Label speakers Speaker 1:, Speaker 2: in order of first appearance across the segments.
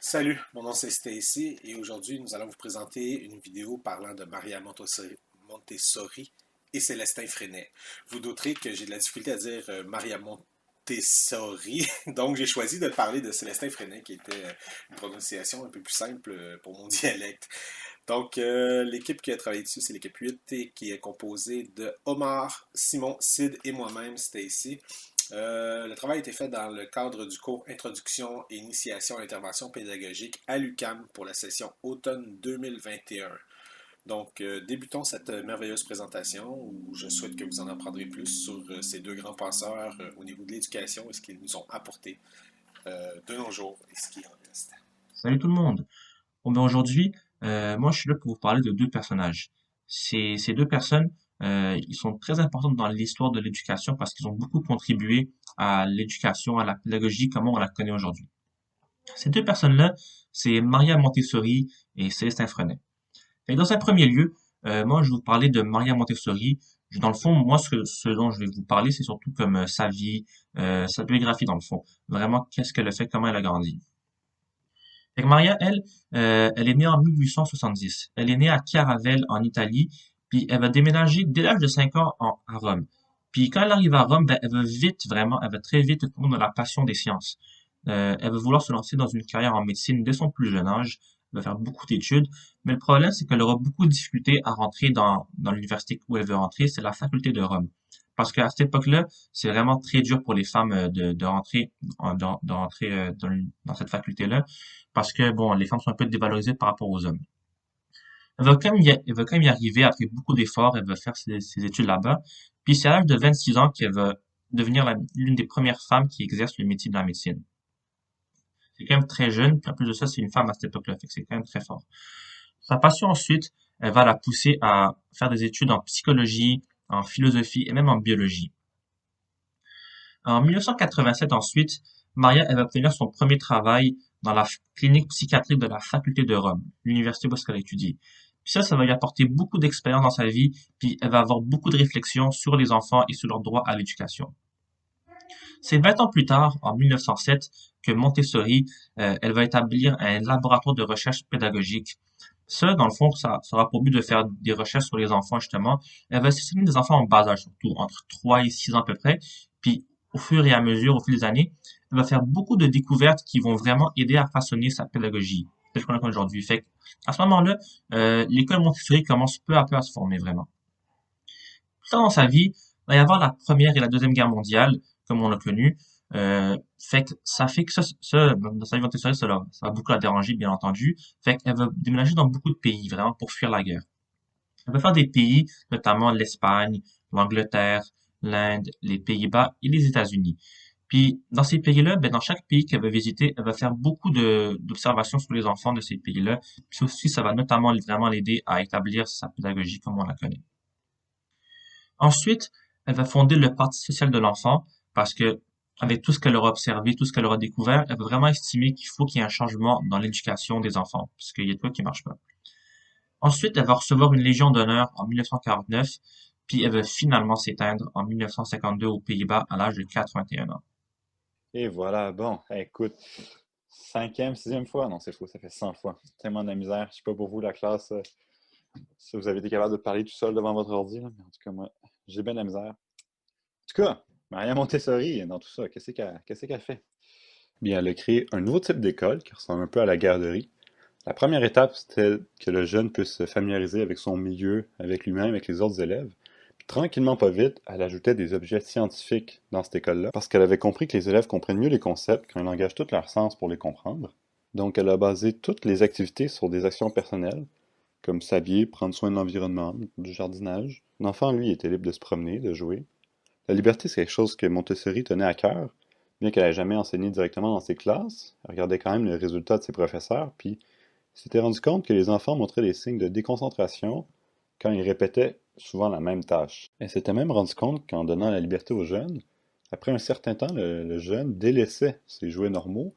Speaker 1: Salut, mon nom c'est Stacy et aujourd'hui nous allons vous présenter une vidéo parlant de Maria Montessori et Célestin Freinet. Vous noterez que j'ai de la difficulté à dire Maria Montessori, donc j'ai choisi de parler de Célestin Freinet qui était une prononciation un peu plus simple pour mon dialecte. Donc l'équipe qui a travaillé dessus c'est l'équipe 8 et qui est composée de Omar, Simon, Sid et moi-même Stacy. Le travail a été fait dans le cadre du cours Introduction et Initiation à l'intervention pédagogique à l'UQAM pour la session automne 2021. Donc, débutons cette merveilleuse présentation où je souhaite que vous en apprendrez plus sur ces deux grands penseurs au niveau de l'éducation et ce qu'ils nous ont apporté de nos jours et ce qui en reste.
Speaker 2: Salut tout le monde. Bon, ben aujourd'hui, moi je suis là pour vous parler de deux personnages. Ces deux personnes, ils sont très importantes dans l'histoire de l'éducation parce qu'ils ont beaucoup contribué à l'éducation, à la pédagogie, comme on la connaît aujourd'hui. Ces deux personnes-là, c'est Maria Montessori et Célestin Freinet. Et dans un premier lieu, moi je vais vous parler de Maria Montessori. Dans le fond, moi ce dont je vais vous parler, c'est surtout comme sa vie, sa biographie dans le fond. Vraiment, qu'est-ce qu'elle a fait, comment elle a grandi. Fait que Maria, elle, elle est née en 1870. Elle est née à Chiaravelle, en Italie, puis elle va déménager dès l'âge de 5 ans à Rome. Puis quand elle arrive à Rome, ben, elle va vite, vraiment, elle va très vite tomber dans la passion des sciences. Elle va vouloir se lancer dans une carrière en médecine dès son plus jeune âge. Elle va faire beaucoup d'études. Mais le problème, c'est qu'elle aura beaucoup de difficultés à rentrer dans l'université où elle veut rentrer, c'est la faculté de Rome. Parce qu'à cette époque-là, c'est vraiment très dur pour les femmes de rentrer, de rentrer dans cette faculté-là parce que bon, les femmes sont un peu dévalorisées par rapport aux hommes. Elle va quand même y arriver après beaucoup d'efforts, elle va faire ses études là-bas. Puis c'est à l'âge de 26 ans qu'elle va devenir l'une des premières femmes qui exerce le métier de la médecine. C'est quand même très jeune, puis en plus de ça, c'est une femme à cette époque-là, fait que c'est quand même très fort. Sa passion ensuite, elle va la pousser à faire des études en psychologie, en philosophie et même en biologie. En 1987 ensuite, Maria elle va obtenir son premier travail dans la clinique psychiatrique de la faculté de Rome, l'université où elle a étudié. Puis ça va lui apporter beaucoup d'expérience dans sa vie, puis elle va avoir beaucoup de réflexions sur les enfants et sur leur droit à l'éducation. C'est 20 ans plus tard, en 1907, que Montessori, elle va établir un laboratoire de recherche pédagogique. Ça, dans le fond, ça aura pour but de faire des recherches sur les enfants, justement. Elle va sélectionner des enfants en bas âge, surtout, entre 3 et 6 ans à peu près. Puis, au fur et à mesure, au fil des années, elle va faire beaucoup de découvertes qui vont vraiment aider à façonner sa pédagogie, telle qu'on la connaît aujourd'hui. Fait à ce moment-là, l'école Montessori commence peu à peu à se former, vraiment. Plus tard dans sa vie, il va y avoir la première et la deuxième guerre mondiale, comme on l'a connu. Fait que dans sa vie Montessori, ça va beaucoup la déranger, bien entendu. Fait qu'elle va déménager dans beaucoup de pays, vraiment, pour fuir la guerre. Elle va faire des pays, notamment l'Espagne, l'Angleterre, l'Inde, les Pays-Bas et les États-Unis. Puis, dans ces pays-là, ben, dans chaque pays qu'elle va visiter, elle va faire beaucoup d'observations sur les enfants de ces pays-là. Puis aussi, ça va notamment vraiment l'aider à établir sa pédagogie comme on la connaît. Ensuite, elle va fonder le Parti social de l'enfant parce que, avec tout ce qu'elle aura observé, tout ce qu'elle aura découvert, elle va vraiment estimer qu'il faut qu'il y ait un changement dans l'éducation des enfants, parce qu'il y a de quoi qui marche pas. Ensuite, elle va recevoir une Légion d'honneur en 1949, puis elle va finalement s'éteindre en 1952 aux Pays-Bas à l'âge de 81 ans.
Speaker 3: Et voilà, bon, écoute, cinquième, sixième fois, non, c'est faux, ça fait 100 fois. Tellement de la misère. Je sais pas pour vous, la classe, si vous avez été capable de parler tout seul devant votre ordi, là, mais en tout cas, moi, j'ai bien de la misère. En tout cas, Maria Montessori, dans tout ça, qu'est-ce qu'elle fait? Bien, elle a créé un nouveau type d'école qui ressemble un peu à la garderie. La première étape, c'était que le jeune puisse se familiariser avec son milieu, avec lui-même, avec les autres élèves. Puis, tranquillement, pas vite, elle ajoutait des objets scientifiques dans cette école-là, parce qu'elle avait compris que les élèves comprennent mieux les concepts quand ils engagent tout leur sens pour les comprendre. Donc, elle a basé toutes les activités sur des actions personnelles, comme s'habiller, prendre soin de l'environnement, du jardinage. L'enfant, lui, était libre de se promener, de jouer. La liberté, c'est quelque chose que Montessori tenait à cœur, bien qu'elle n'ait jamais enseigné directement dans ses classes. Elle regardait quand même les résultats de ses professeurs, puis s'était rendu compte que les enfants montraient des signes de déconcentration quand ils répétaient souvent la même tâche. Elle s'était même rendu compte qu'en donnant la liberté aux jeunes, après un certain temps, le jeune délaissait ses jouets normaux,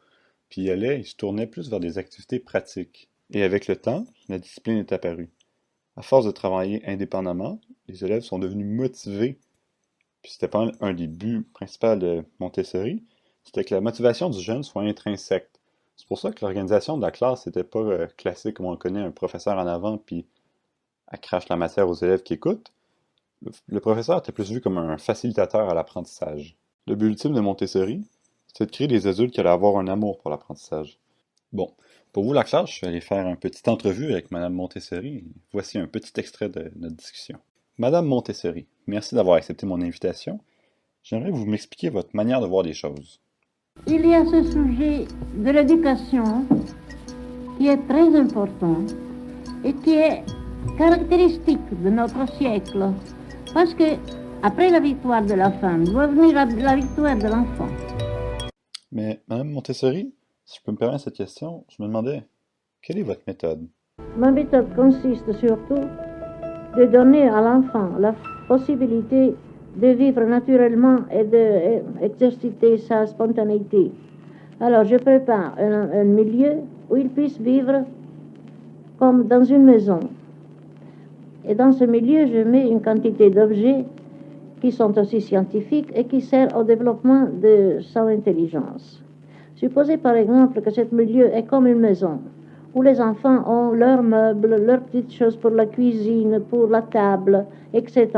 Speaker 3: puis il se tournait plus vers des activités pratiques. Et avec le temps, la discipline est apparue. À force de travailler indépendamment, les élèves sont devenus motivés. Puis c'était pas un des buts principaux de Montessori, c'était que la motivation du jeune soit intrinsèque, C'est pour ça que l'organisation de la classe n'était pas classique comme on le connaît, un professeur en avant, puis elle crache la matière aux élèves qui écoutent. Le professeur était plus vu comme un facilitateur à l'apprentissage. Le but ultime de Montessori, c'est de créer des adultes qui allaient avoir un amour pour l'apprentissage. Bon, pour vous la classe, je suis allé faire une petite entrevue avec Madame Montessori. Voici un petit extrait de notre discussion. Madame Montessori, merci d'avoir accepté mon invitation. J'aimerais que vous m'expliquiez votre manière de voir les choses.
Speaker 4: Il y a ce sujet de l'éducation qui est très important et qui est caractéristique de notre siècle. Parce que après la victoire de la femme, doit venir la victoire de l'enfant.
Speaker 3: Mais Madame Montessori, si je peux me permettre cette question, je me demandais, quelle est votre méthode?
Speaker 4: Ma méthode consiste surtout de donner à l'enfant la possibilité de vivre naturellement et d'exercer sa spontanéité. Alors je prépare un milieu où il puisse vivre comme dans une maison. Et dans ce milieu, je mets une quantité d'objets qui sont aussi scientifiques et qui servent au développement de son intelligence. Supposez par exemple que ce milieu est comme une maison, où les enfants ont leurs meubles, leurs petites choses pour la cuisine, pour la table, etc.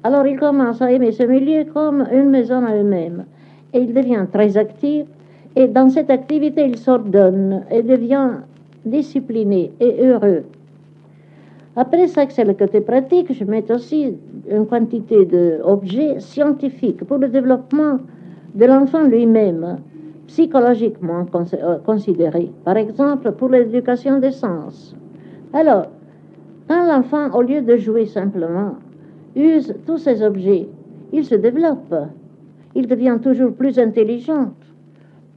Speaker 4: Alors ils commencent à aimer ce milieu comme une maison à eux-mêmes. Et ils deviennent très actifs, et dans cette activité, ils s'ordonnent et deviennent disciplinés et heureux. Après ça, que c'est le côté pratique, je mets aussi une quantité d'objets scientifiques pour le développement de l'enfant lui-même, psychologiquement considéré. Par exemple, pour l'éducation des sens. Alors, quand l'enfant, au lieu de jouer simplement, use tous ces objets, il se développe. Il devient toujours plus intelligent,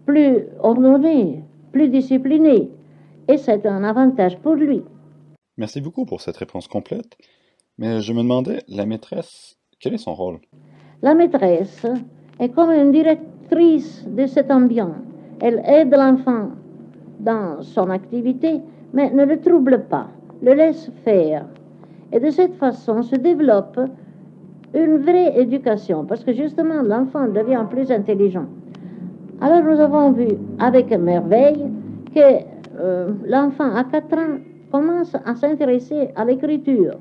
Speaker 4: plus ordonné, plus discipliné. Et c'est un avantage pour lui.
Speaker 3: Merci beaucoup pour cette réponse complète, mais je me demandais, la maîtresse, quel est son rôle?
Speaker 4: La maîtresse est comme une directrice de cet ambiance. Elle aide l'enfant dans son activité, mais ne le trouble pas, le laisse faire. Et de cette façon se développe une vraie éducation, parce que justement l'enfant devient plus intelligent. Alors nous avons vu avec merveille que l'enfant à 4 ans commence à s'intéresser à l'écriture.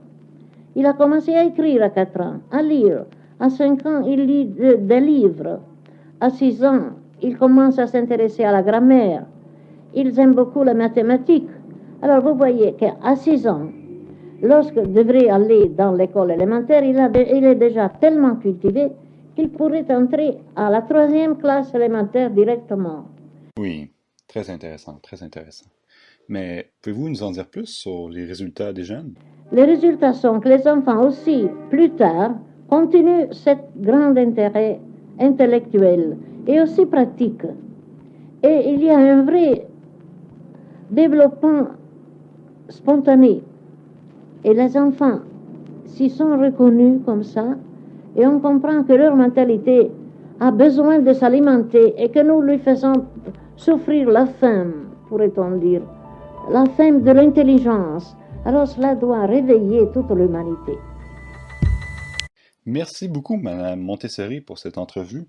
Speaker 4: Il a commencé à écrire à 4 ans, à lire. À 5 ans, il lit des livres. À 6 ans, il commence à s'intéresser à la grammaire. Ils aiment beaucoup la mathématique. Alors vous voyez qu'à 6 ans, lorsque devrait aller dans l'école élémentaire, il est déjà tellement cultivé qu'il pourrait entrer à la 3e classe élémentaire directement.
Speaker 3: Oui, très intéressant, très intéressant. Mais pouvez-vous nous en dire plus sur les résultats des jeunes?
Speaker 4: Les résultats sont que les enfants aussi, plus tard, continuent cet grand intérêt intellectuel et aussi pratique. Et il y a un vrai développement spontané. Et les enfants s'y sont reconnus comme ça, et on comprend que leur mentalité a besoin de s'alimenter et que nous lui faisons souffrir la faim, pourrait-on dire, la faim de l'intelligence. Alors cela doit réveiller toute l'humanité.
Speaker 3: Merci beaucoup, Madame Montessori, pour cette entrevue.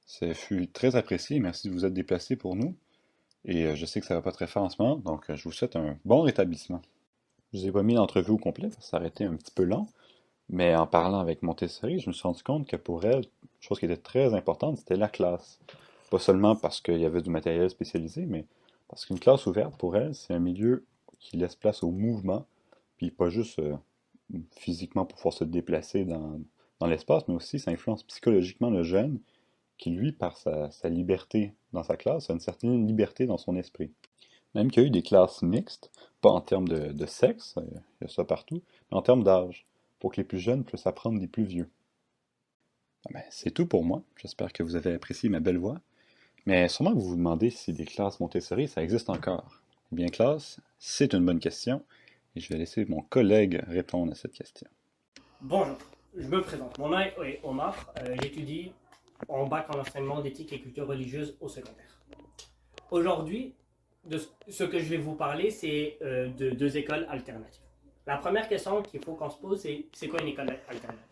Speaker 3: Ça fut très apprécié. Merci de vous être déplacée pour nous. Et je sais que ça va pas très fort en ce moment, donc je vous souhaite un bon rétablissement. Je vous ai pas mis l'entrevue au complet, ça aurait été un petit peu long. Mais en parlant avec Montessori, je me suis rendu compte que pour elle, une chose qui était très importante, c'était la classe. Pas seulement parce qu'il y avait du matériel spécialisé, mais parce qu'une classe ouverte, pour elle, c'est un milieu qui laisse place au mouvement, puis pas juste physiquement pour pouvoir se déplacer dans l'espace, mais aussi ça influence psychologiquement le jeune, qui lui, par sa liberté dans sa classe, a une certaine liberté dans son esprit. Même qu'il y a eu des classes mixtes, pas en termes de sexe, il y a ça partout, mais en termes d'âge, pour que les plus jeunes puissent apprendre des plus vieux. C'est tout pour moi. J'espère que vous avez apprécié ma belle voix. Mais sûrement que vous vous demandez si des classes Montessori, ça existe encore. Eh bien, classe, c'est une bonne question, et je vais laisser mon collègue répondre à cette question.
Speaker 5: Bonjour, je me présente. Mon nom est Omar. J'étudie en bac en enseignement d'éthique et culture religieuse au secondaire. Aujourd'hui, ce que je vais vous parler, c'est de 2 écoles alternatives. La première question qu'il faut qu'on se pose, c'est quoi une école alternative?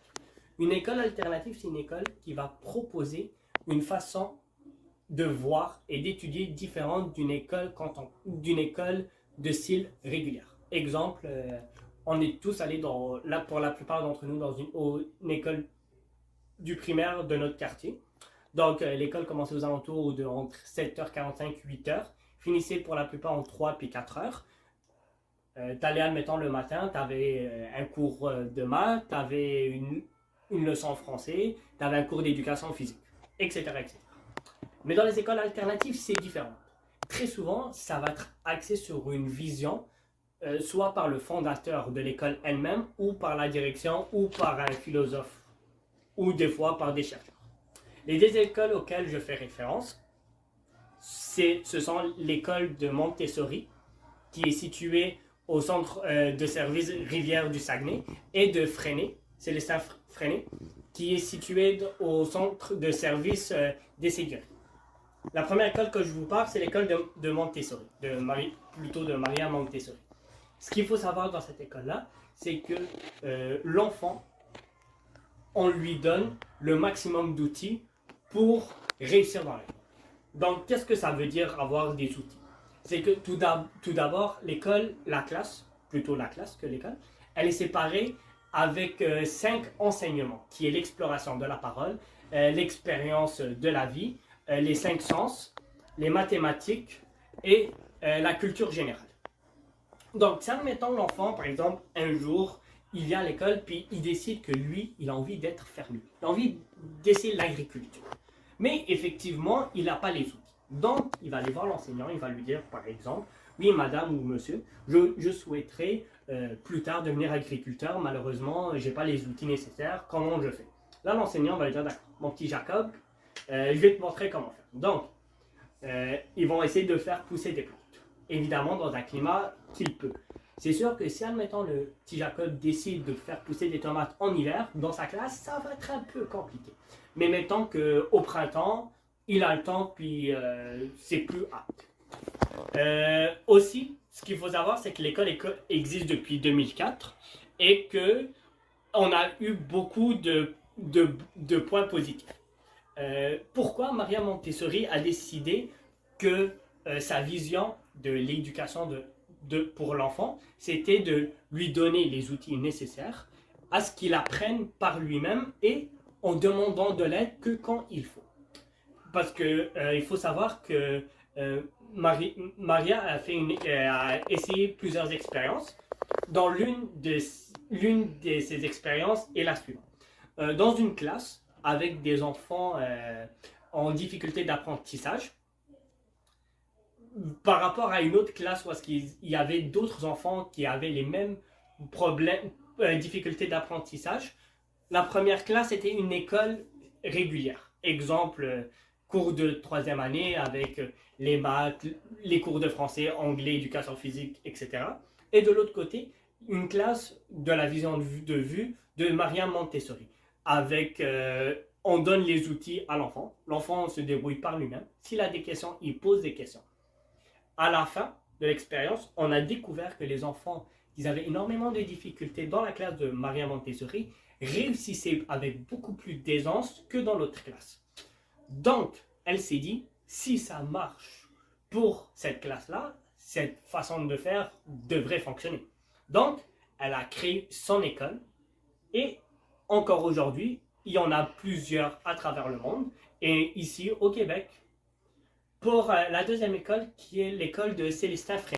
Speaker 5: Une école alternative, c'est une école qui va proposer une façon de voir et d'étudier différentes d'une école de style régulière. Exemple, on est tous allés pour la plupart d'entre nous dans une école du primaire de notre quartier. Donc, l'école commençait aux alentours de entre 7h45 et 8h, finissait pour la plupart en 3 puis 4 heures. T'allais, admettons, le matin, t'avais un cours de maths, t'avais une leçon de français, t'avais un cours d'éducation physique, etc., etc. Mais dans les écoles alternatives, c'est différent. Très souvent, ça va être axé sur une vision, soit par le fondateur de l'école elle-même, ou par la direction, ou par un philosophe, ou des fois par des chercheurs. Les deux écoles auxquelles je fais référence, ce sont l'école de Montessori, qui est située au centre de service Rivière du Saguenay, et de Freinet, Célestin Freinet, qui est située au centre de service des Séguries. La première école que je vous parle, c'est l'école de Montessori, plutôt de Maria Montessori. Ce qu'il faut savoir dans cette école-là, c'est que l'enfant, on lui donne le maximum d'outils pour réussir dans la vie. Donc, qu'est-ce que ça veut dire avoir des outils? C'est que tout d'abord, la classe que l'école, elle est séparée avec 5 enseignements, qui est l'exploration de la parole, l'expérience de la vie, les 5 sens, les mathématiques et la culture générale. Donc, si admettons l'enfant, par exemple, un jour, il vient à l'école, puis il décide que lui, il a envie d'être fermier. Il a envie d'essayer l'agriculture. Mais effectivement, il n'a pas les outils. Donc, il va aller voir l'enseignant, il va lui dire, par exemple, oui, madame ou monsieur, je souhaiterais plus tard devenir agriculteur. Malheureusement, je n'ai pas les outils nécessaires. Comment je fais? Là, l'enseignant va lui dire, d'accord, mon petit Jacob, je vais te montrer comment faire. Donc, ils vont essayer de faire pousser des plantes. Évidemment, dans un climat qu'il peut. C'est sûr que si, admettons, le petit Jacob décide de faire pousser des tomates en hiver, dans sa classe, ça va être un peu compliqué. Mais mettons qu'au printemps, il a le temps, puis c'est plus apte. Aussi, ce qu'il faut savoir, c'est que l'école existe depuis 2004 et qu'on a eu beaucoup de points positifs. Pourquoi Maria Montessori a décidé que sa vision de l'éducation pour l'enfant, c'était de lui donner les outils nécessaires à ce qu'il apprenne par lui-même et en demandant de l'aide que quand il faut. Parce que il faut savoir que Maria a essayé plusieurs expériences. Dans l'une de ces expériences est la suivante. Dans une classe avec des enfants en difficulté d'apprentissage, par rapport à une autre classe où il y avait d'autres enfants qui avaient les mêmes problèmes, difficultés d'apprentissage, la première classe était une école régulière. Exemple, cours de 3e année avec les maths, les cours de français, anglais, éducation physique, etc. Et de l'autre côté, une classe de la vision de vue de Maria Montessori. Avec, on donne les outils à l'enfant. L'enfant se débrouille par lui-même. S'il a des questions, il pose des questions. À la fin de l'expérience, on a découvert que les enfants qui avaient énormément de difficultés dans la classe de Maria Montessori réussissaient avec beaucoup plus d'aisance que dans l'autre classe. Donc, elle s'est dit, si ça marche pour cette classe-là, cette façon de faire devrait fonctionner. Donc, elle a créé son école et encore aujourd'hui, il y en a plusieurs à travers le monde et ici au Québec. Pour la deuxième école, qui est l'école de Célestin Freinet.